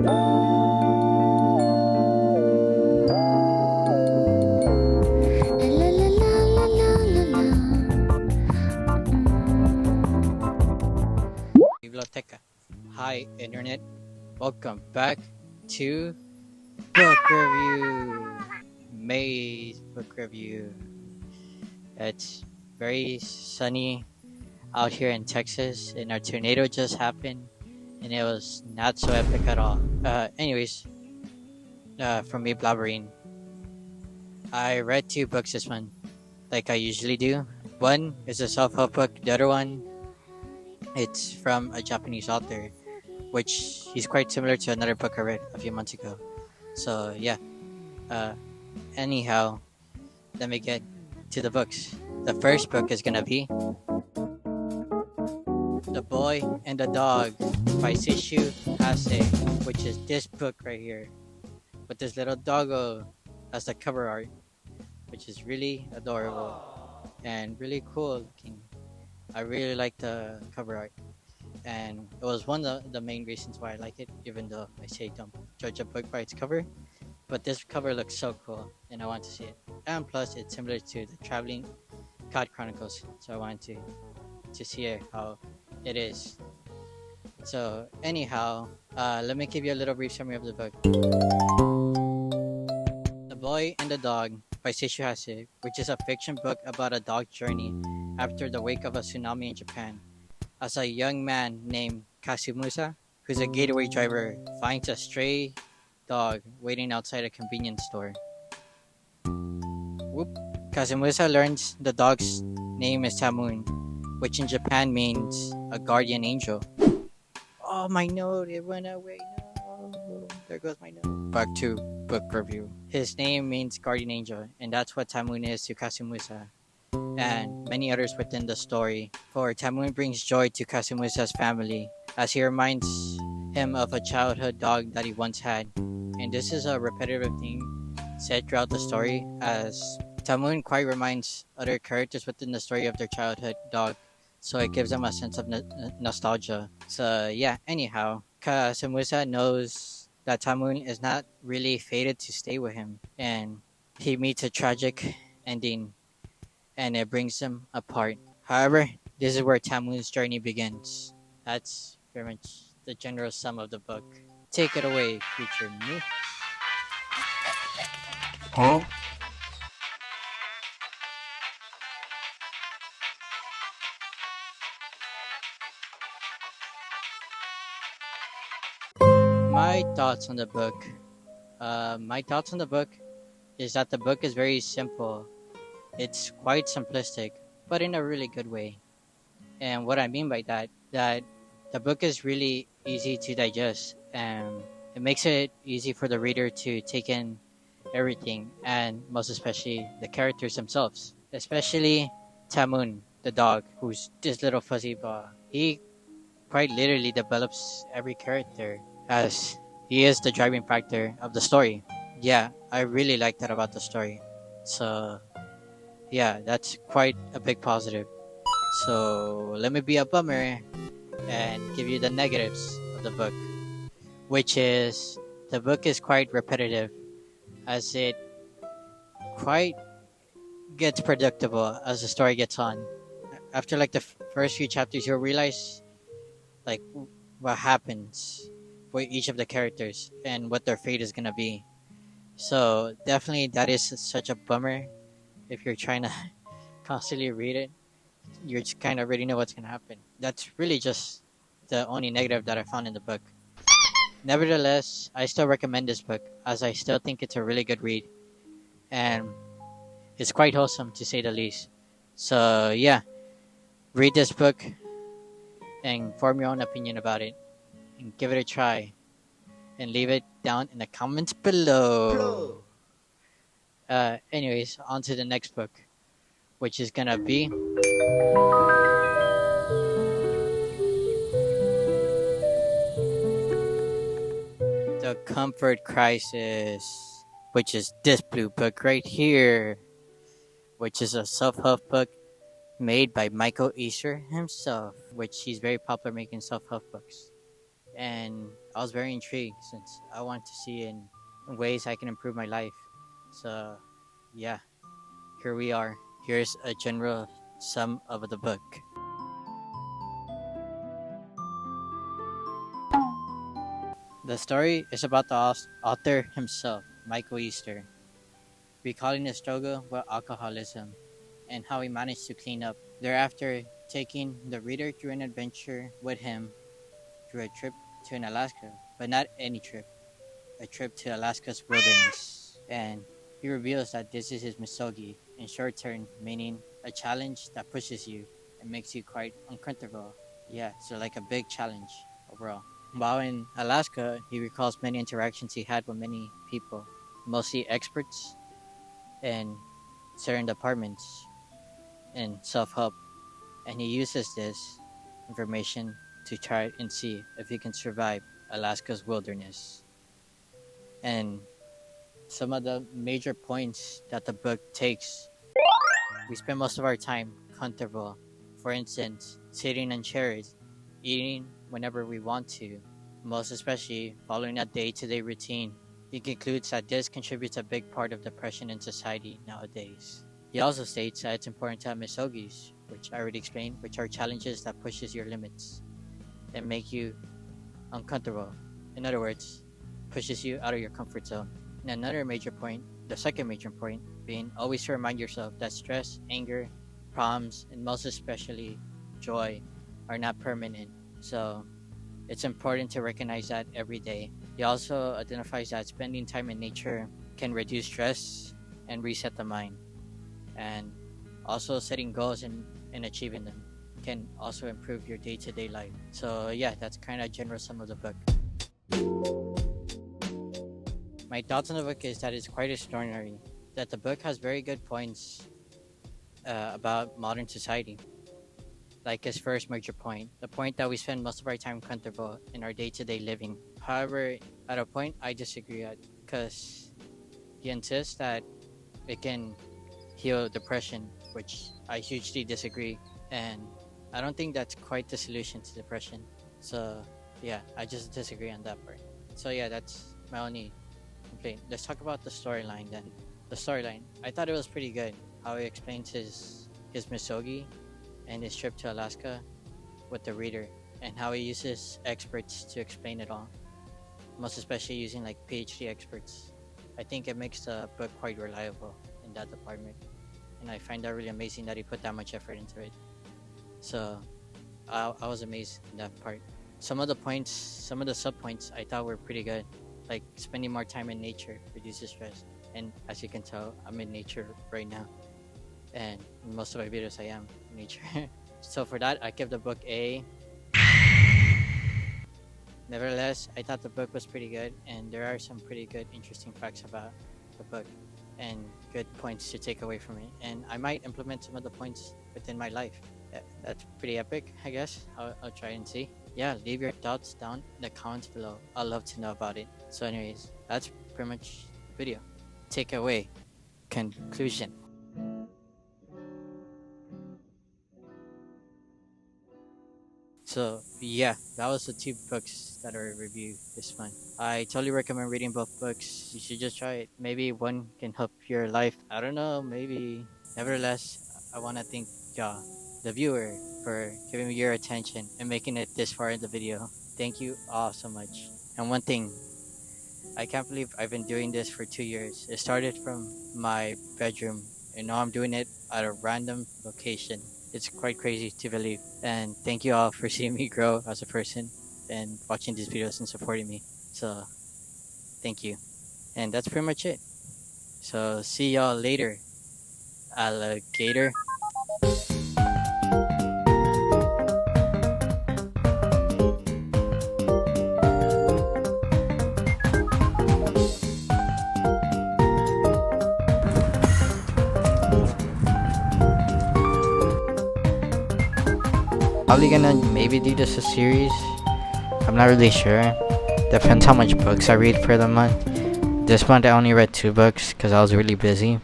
La la la la la la la. Biblioteca. Hi, Internet. Welcome back to Book Review. May's Book Review. It's very sunny out here in Texas, and our tornado just happened, and it was not so epic at all. From me blabbering, I read two books this month, like I usually do. One is a self-help book. The other one, it's from a Japanese author, which he's quite similar to another book I read a few months ago. So yeah. Uh, Anyhow, let me get to the books. The first book is gonna be The Boy and the Dog by Sishu Hase, which is this book right here, with this little doggo as the cover art, which is really adorable and really cool looking. I really like the cover art, and it was one of the main reasons why I like it, even though I say don't judge a book by its cover. But this cover looks so cool, and I want to see it. And plus, it's similar to the Traveling Cod Chronicles, so I wanted to see it, how it is. So anyhow, let me give you a little brief summary of the book. The Boy and the Dog by Seishu Hase, which is a fiction book about a dog journey after the wake of a tsunami in Japan. As a young man named Kasumusa, who's a getaway driver, finds a stray dog waiting outside a convenience store. Whoop. Kasumusa learns the dog's name is Tamun, which in Japan means a guardian angel. Oh, my note, it went away. No, there goes my note. Back to book review. His name means guardian angel, and that's what Tamun is to Kasumusa and many others within the story. For Tamun brings joy to Kasumusa's family as he reminds him of a childhood dog that he once had. And this is a repetitive theme said throughout the story, as Tamun quite reminds other characters within the story of their childhood dog, so it gives them a sense of nostalgia. So yeah, anyhow, Kasumusa knows that Tamun is not really fated to stay with him, and he meets a tragic ending, and it brings them apart. However, this is where Tamun's journey begins. That's very much the general sum of the book. Take it away, creature me. Huh? My thoughts on the book. My thoughts on the book is that the book is very simple. It's quite simplistic, but in a really good way. And what I mean by that the book is really easy to digest, and it makes it easy for the reader to take in everything, and most especially the characters themselves. Especially Tamun, the dog, who's this little fuzzy ball. He quite literally develops every character, as he is the driving factor of the story. Yeah, I really like that about the story. So yeah, that's quite a big positive. So let me be a bummer and give you the negatives of the book, which is the book is quite repetitive, as it quite gets predictable as the story gets on. After like the first few chapters, you'll realize like what happens with each of the characters and what their fate is gonna be. So definitely that is such a bummer if you're trying to constantly read it. You just kind of already know what's gonna happen. That's really just the only negative that I found in the book. Nevertheless, I still recommend this book, as I still think it's a really good read, and it's quite wholesome to say the least. So yeah, read this book and form your own opinion about it, and give it a try, and leave it down in the comments below. Anyways, on to the next book, which is gonna be The Comfort Crisis, which is this blue book right here, which is a self-help book made by Michael Easter himself, which he's very popular making self-help books. And I was very intrigued since I want to see in ways I can improve my life. So yeah, here we are. Here's a general sum of the book. The story is about the author himself, Michael Easter, recalling his struggle with alcoholism and how he managed to clean up. Thereafter, taking the reader through an adventure with him through a trip to an Alaska, but not any trip, a trip to Alaska's wilderness. And he reveals that this is his misogi, in short term, meaning a challenge that pushes you and makes you quite uncomfortable. Yeah, so like a big challenge overall. While in Alaska, he recalls many interactions he had with many people, mostly experts in certain departments in self-help, and he uses this information to try and see if he can survive Alaska's wilderness. And some of the major points that the book takes, we spend most of our time comfortable. For instance, sitting on chairs, eating whenever we want to, most especially following a day-to-day routine. He concludes that this contributes a big part of depression in society nowadays. He also states that it's important to have misogis, which I already explained, which are challenges that pushes your limits and make you uncomfortable. In other words, pushes you out of your comfort zone. And another major point, the second major point, being always to remind yourself that stress, anger, problems, and most especially joy are not permanent. So it's important to recognize that every day. He also identifies that spending time in nature can reduce stress and reset the mind. And also setting goals and achieving them can also improve your day-to-day life. So yeah, that's kind of general sum of the book. My thoughts on the book is that it's quite extraordinary, that the book has very good points about modern society. Like his first major point, the point that we spend most of our time comfortable in our day-to-day living. However, at a point I disagree at, because he insists that it can heal depression, which I hugely disagree, and I don't think that's quite the solution to depression. So yeah, I just disagree on that part. So yeah, that's my only complaint. Let's talk about the storyline then. The storyline, I thought it was pretty good. How he explains his misogi and his trip to Alaska with the reader, and how he uses experts to explain it all, most especially using like PhD experts. I think it makes the book quite reliable in that department, and I find that really amazing that he put that much effort into it. So I was amazed in that part. Some of the points, some of the sub points I thought were pretty good, like spending more time in nature reduces stress, and as you can tell, I'm in nature right now, and in most of my videos I am in nature. So for that, I give the book a. Nevertheless, I thought the book was pretty good, and there are some pretty good interesting facts about the book and good points to take away from it, and I might implement some of the points within my life. That's pretty epic, I guess. I'll try and see. Yeah, leave your thoughts down in the comments below. I'd love to know about it. So anyways, that's pretty much the video. Takeaway, conclusion. So yeah, that was the two books that are reviewed this month. I totally recommend reading both books. You should just try it. Maybe one can help your life. I don't know, maybe. Nevertheless, I want to thank y'all, the viewer, for giving me your attention and making it this far in the video. Thank you all so much. And one thing, I can't believe I've been doing this for 2 years. It started from my bedroom, and now I'm doing it at a random location. It's quite crazy to believe. And thank you all for seeing me grow as a person and watching these videos and supporting me. So thank you. And that's pretty much it. So see y'all later, alligator. Probably gonna maybe do this a series. I'm not really sure. Depends how much books I read for the month. This month I only read 2 books because I was really busy.